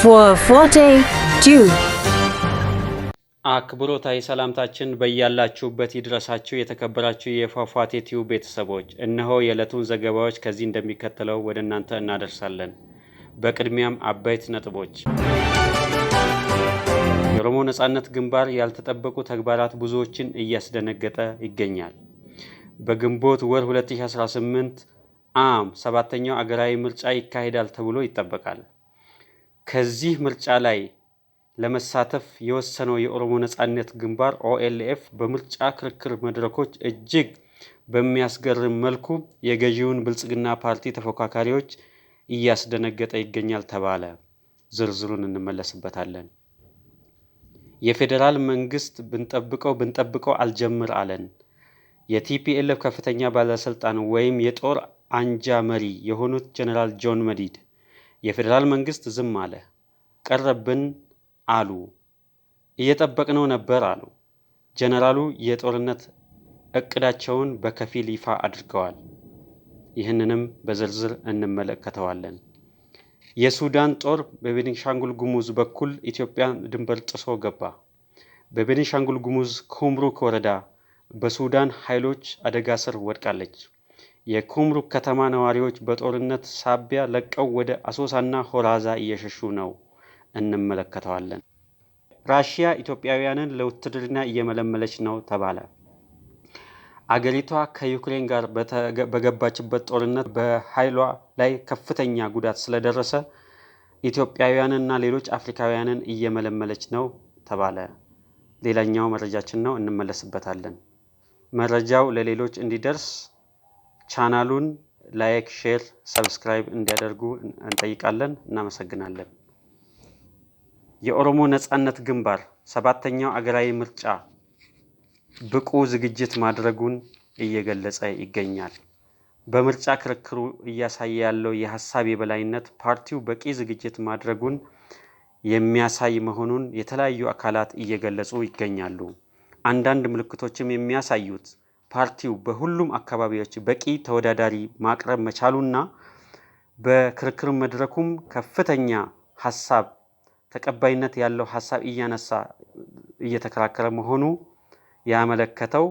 for Forte 2. አክብሮታዊ ሰላምታችን በእያላችሁበት ይድረሳችሁ የተከበራችሁ የፏፏቴ ቲዩብ ቤተሰቦች። እነሆ የዕለቱን ዘገባዎች ከዚህ እንደሚከተለው ወደ እናንተ እናደርሳለን። በቅድሚያም አበይት ነጥቦች። የኦሮሞ ነጻነት ግንባር ያልተጠበቁ ተግባራት ብዙዎችን እያስደነገጠ ይገኛል። በግንቦት ወር 2018 7ኛው አገራዊ ምርጫ ይካሄዳል ተብሎ ይጠበቃል። ከዚህ ምርጫ ላይ ለመሳተፍ የወሰነው የኦሮሞ ነጻነት ግንባር ኦኤልኤፍ በምርጫ ክርክር መድረኮች እጅግ በሚያስገርም መልኩ የገዢውን ብልጽግና ፓርቲ ተፎካካሪዎች እያስደነገጠ ይገኛል ተባለ። ዝርዝሩን እንመለስበታለን። የፌዴራል መንግስት ብንጠብቀው አልጀምር አለን። የቲፒኤልኤፍ ከፍተኛ ባለስልጣን ወይም የጦር አንጃ መሪ የሆኑት ጀነራል ጆን መዲድ የፌዴራል መንግስት ዝም አለ፣ ቀረብን አሉ፣ እየጠበቅነው ነበር አሉ። ጀነራሉ የጦርነት እቅዳቸውን በከፊል ይፋ አድርገዋል። ይህንንም በዝርዝር እንመለከተዋለን። የሱዳን ጦር በቤኒሻንጉል ጉሙዝ በኩል ኢትዮጵያ ድንበር ጥሶ ገባ። በቤኒሻንጉል ጉሙዝ ኩምሩክ ወረዳ በሱዳን ኃይሎች አደጋ ስር ወድቃለች። የኩምሩክ ከተማ ነዋሪዎች በጦርነት ሳቢያ ለቀው ወደ አሶሳና ሆራዛ እየሸሹ ነው። እንመለከተዋለን። ራሽያ ኢትዮጵያውያንን ለውትድርና እየመለመለች ነው ተባለ። አገሪቷ ከዩክሬን ጋር በገባችበት ጦርነት በኃይሏ ላይ ከፍተኛ ጉዳት ስለደረሰ ኢትዮጵያውያንና ሌሎች አፍሪካውያንን እየመለመለች ነው ተባለ። ሌላኛው መረጃችን ነው፣ እንመለስበታለን። መረጃው ለሌሎች እንዲደርስ ቻናሉን ላይክ፣ ሼር፣ ሰብስክራይብ እንዲያደርጉ እንጠይቃለን። እናመሰግናለን። የኦሮሞ ነጻነት ግንባር 7ኛው አገራዊ ምርጫ ብቁ ዝግጅት ማድረጉን እየገለጸ ይገኛል። በምርጫ ክርክሩ እያሳየ ያለው የሀሳብ የበላይነት ፓርቲው በቂ ዝግጅት ማድረጉን የሚያሳይ መሆኑን የተለያዩ አካላት እየገለጹ ይገኛሉ። አንዳንድ ምልክቶችም የሚያሳዩት ፓርቲው በሁሉም አካባቢዎች በቂ ተወዳዳሪ ማቅረብ መቻሉና በክርክር መድረኩም ከፍተኛ ሀሳብ ተቀባይነት ያለው ሀሳብ እያነሳ እየተከራከረ መሆኑ ያመለከተው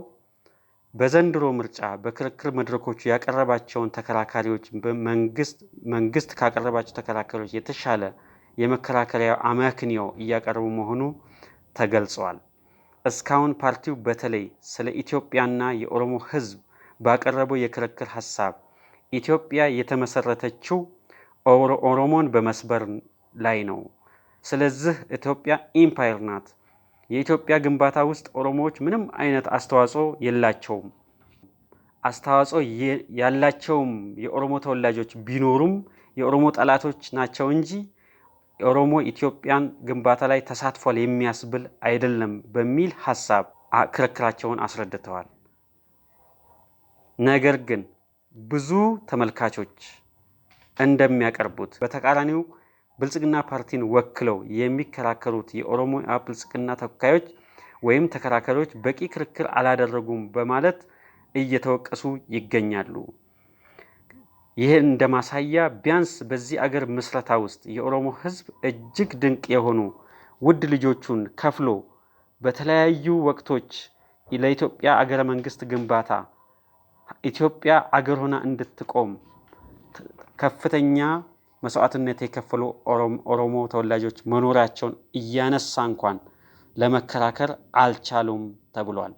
በዘንድሮ ምርጫ በክርክር መድረኮቹ ያቀረባቸውን ተከራካሪዎች መንግስት ካቀረባቸው ተከራካሪዎች የተሻለ የመከራከሪያ አመክንዮ እያቀረቡ መሆኑ ተገልጿል። እስካሁን ፓርቲው በተለይ ስለ ኢትዮጵያና የኦሮሞ ሕዝብ ባቀረበው የክርክር ሀሳብ ኢትዮጵያ የተመሰረተችው ኦሮሞን በመስበር ላይ ነው። ስለዚህ ኢትዮጵያ ኢምፓየር ናት። የኢትዮጵያ ግንባታ ውስጥ ኦሮሞዎች ምንም አይነት አስተዋጽኦ የላቸውም። አስተዋጽኦ ያላቸውም የኦሮሞ ተወላጆች ቢኖሩም የኦሮሞ ጠላቶች ናቸው እንጂ ኦሮሞ ኢትዮጵያን ግንባታ ላይ ተሳትፏል የሚያስብል አይደለም በሚል ሀሳብ ክርክራቸውን አስረድተዋል። ነገር ግን ብዙ ተመልካቾች እንደሚያቀርቡት በተቃራኒው ብልጽግና ፓርቲን ወክለው የሚከራከሩት የኦሮሞ ብልጽግና ተወካዮች ወይም ተከራካሪዎች በቂ ክርክር አላደረጉም በማለት እየተወቀሱ ይገኛሉ። ይህ እንደማሳያ ቢያንስ በዚህ አገር ምስረታ ውስጥ የኦሮሞ ሕዝብ እጅግ ድንቅ የሆኑ ውድ ልጆቹን ከፍሎ በተለያዩ ወቅቶች ለኢትዮጵያ አገረ መንግስት ግንባታ ኢትዮጵያ አገር ሆና እንድትቆም ከፍተኛ መስዋዕትነት የከፈሉ ኦሮሞ ተወላጆች መኖራቸውን እያነሳ እንኳን ለመከራከር አልቻሉም ተብሏል።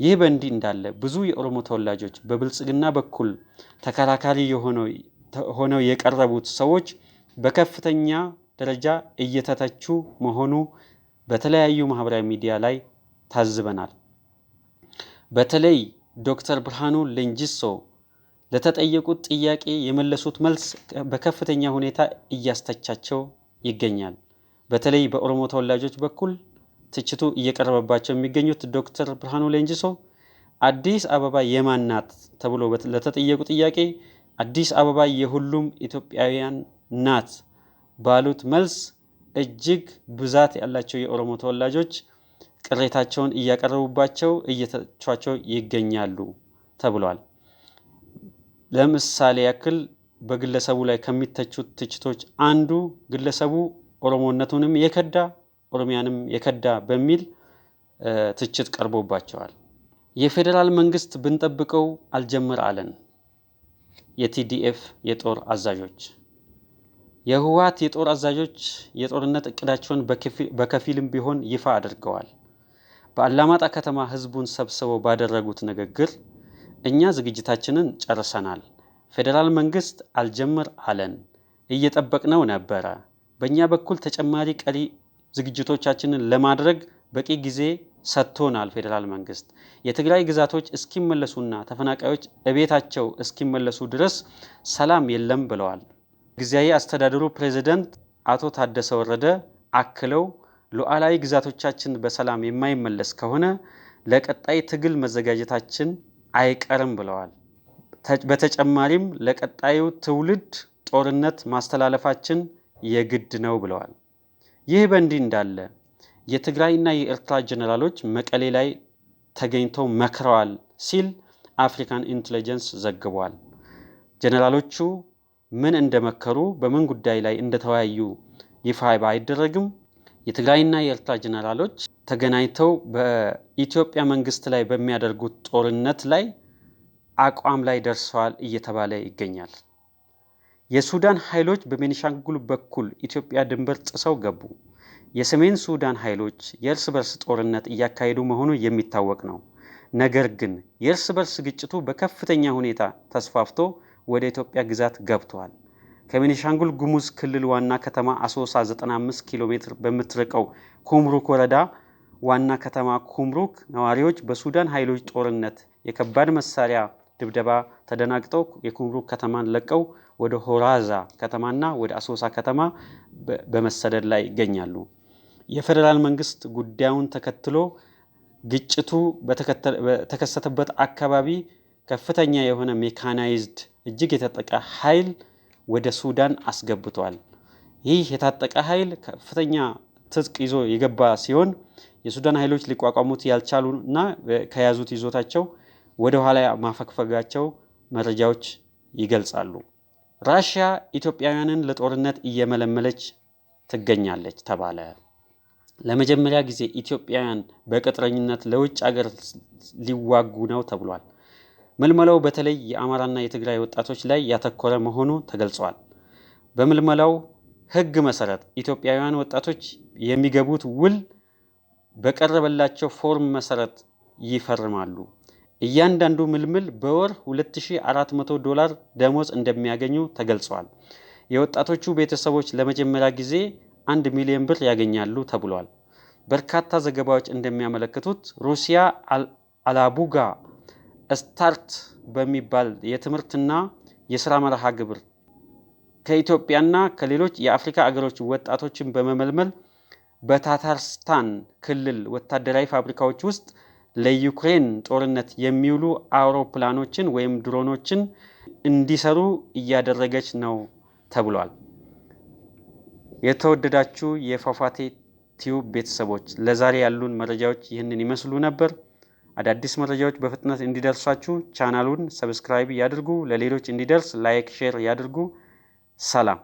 ይህ በእንዲህ እንዳለ ብዙ የኦሮሞ ተወላጆች በብልጽግና በኩል ተከራካሪ ሆነው የቀረቡት ሰዎች በከፍተኛ ደረጃ እየተተቹ መሆኑ በተለያዩ ማህበራዊ ሚዲያ ላይ ታዝበናል። በተለይ ዶክተር ብርሃኑ ሌንጂሶ ለተጠየቁት ጥያቄ የመለሱት መልስ በከፍተኛ ሁኔታ እያስተቻቸው ይገኛል። በተለይ በኦሮሞ ተወላጆች በኩል ትችቱ እየቀረበባቸው የሚገኙት ዶክተር ብርሃኑ ሌንጂሶ አዲስ አበባ የማን ናት ተብሎ ለተጠየቁ ጥያቄ አዲስ አበባ የሁሉም ኢትዮጵያውያን ናት ባሉት መልስ እጅግ ብዛት ያላቸው የኦሮሞ ተወላጆች ቅሬታቸውን እያቀረቡባቸው እየተቿቸው ይገኛሉ ተብሏል። ለምሳሌ ያክል በግለሰቡ ላይ ከሚተቹት ትችቶች አንዱ ግለሰቡ ኦሮሞነቱንም የከዳ ኦሮሚያንም የከዳ በሚል ትችት ቀርቦባቸዋል። የፌዴራል መንግስት ብንጠብቀው አልጀምር አለን። የቲዲኤፍ የጦር አዛዦች የህወሓት የጦር አዛዦች የጦርነት እቅዳቸውን በከፊልም ቢሆን ይፋ አድርገዋል። በአላማጣ ከተማ ህዝቡን ሰብስበው ባደረጉት ንግግር እኛ ዝግጅታችንን ጨርሰናል፣ ፌዴራል መንግስት አልጀምር አለን፣ እየጠበቅነው ነበረ። በእኛ በኩል ተጨማሪ ቀሪ ዝግጅቶቻችንን ለማድረግ በቂ ጊዜ ሰጥቶናል። ፌዴራል መንግስት የትግራይ ግዛቶች እስኪመለሱና ተፈናቃዮች እቤታቸው እስኪመለሱ ድረስ ሰላም የለም ብለዋል። ጊዜያዊ አስተዳደሩ ፕሬዝዳንት አቶ ታደሰ ወረደ አክለው ሉዓላዊ ግዛቶቻችን በሰላም የማይመለስ ከሆነ ለቀጣይ ትግል መዘጋጀታችን አይቀርም ብለዋል። በተጨማሪም ለቀጣዩ ትውልድ ጦርነት ማስተላለፋችን የግድ ነው ብለዋል። ይህ በእንዲህ እንዳለ የትግራይና የኤርትራ ጀነራሎች መቀሌ ላይ ተገኝተው መክረዋል ሲል አፍሪካን ኢንተለጀንስ ዘግቧል። ጀነራሎቹ ምን እንደመከሩ በምን ጉዳይ ላይ እንደተወያዩ ይፋ ባይደረግም የትግራይና የኤርትራ ጀነራሎች ተገናኝተው በኢትዮጵያ መንግስት ላይ በሚያደርጉት ጦርነት ላይ አቋም ላይ ደርሰዋል እየተባለ ይገኛል። የሱዳን ኃይሎች በቤኒሻንጉል በኩል ኢትዮጵያ ድንበር ጥሰው ገቡ። የሰሜን ሱዳን ኃይሎች የእርስ በርስ ጦርነት እያካሄዱ መሆኑ የሚታወቅ ነው። ነገር ግን የእርስ በርስ ግጭቱ በከፍተኛ ሁኔታ ተስፋፍቶ ወደ ኢትዮጵያ ግዛት ገብቷል። ከቤኒሻንጉል ጉሙዝ ክልል ዋና ከተማ አሶሳ 95 ኪሎ ሜትር በምትርቀው ኩምሩክ ወረዳ ዋና ከተማ ኩምሩክ ነዋሪዎች በሱዳን ኃይሎች ጦርነት የከባድ መሳሪያ ድብደባ ተደናግጠው የኩምሩክ ከተማን ለቀው ወደ ሆራዛ ከተማና ወደ አሶሳ ከተማ በመሰደድ ላይ ይገኛሉ። የፌዴራል መንግስት ጉዳዩን ተከትሎ ግጭቱ በተከሰተበት አካባቢ ከፍተኛ የሆነ ሜካናይዝድ እጅግ የታጠቀ ኃይል ወደ ሱዳን አስገብቷል። ይህ የታጠቀ ኃይል ከፍተኛ ትጥቅ ይዞ የገባ ሲሆን የሱዳን ኃይሎች ሊቋቋሙት ያልቻሉና ከያዙት ይዞታቸው ወደ ኋላ ማፈግፈጋቸው መረጃዎች ይገልጻሉ። ራሽያ ኢትዮጵያውያንን ለጦርነት እየመለመለች ትገኛለች ተባለ። ለመጀመሪያ ጊዜ ኢትዮጵያውያን በቅጥረኝነት ለውጭ ሀገር ሊዋጉ ነው ተብሏል። ምልመላው በተለይ የአማራና የትግራይ ወጣቶች ላይ ያተኮረ መሆኑ ተገልጿል። በምልመላው ህግ መሰረት ኢትዮጵያውያን ወጣቶች የሚገቡት ውል በቀረበላቸው ፎርም መሰረት ይፈርማሉ። እያንዳንዱ ምልምል በወር $2400 ደሞዝ እንደሚያገኙ ተገልጿል። የወጣቶቹ ቤተሰቦች ለመጀመሪያ ጊዜ 1 ሚሊዮን ብር ያገኛሉ ተብሏል። በርካታ ዘገባዎች እንደሚያመለክቱት ሩሲያ አላቡጋ ስታርት በሚባል የትምህርትና የሥራ መርሃ ግብር ከኢትዮጵያና ከሌሎች የአፍሪካ አገሮች ወጣቶችን በመመልመል በታታርስታን ክልል ወታደራዊ ፋብሪካዎች ውስጥ ለዩክሬን ጦርነት የሚውሉ አውሮፕላኖችን ወይም ድሮኖችን እንዲሰሩ እያደረገች ነው ተብሏል። የተወደዳችሁ የፏፏቴ ቲዩብ ቤተሰቦች ለዛሬ ያሉን መረጃዎች ይህንን ይመስሉ ነበር። አዳዲስ መረጃዎች በፍጥነት እንዲደርሷችሁ ቻናሉን ሰብስክራይብ ያድርጉ። ለሌሎች እንዲደርስ ላይክ፣ ሼር ያድርጉ። ሰላም።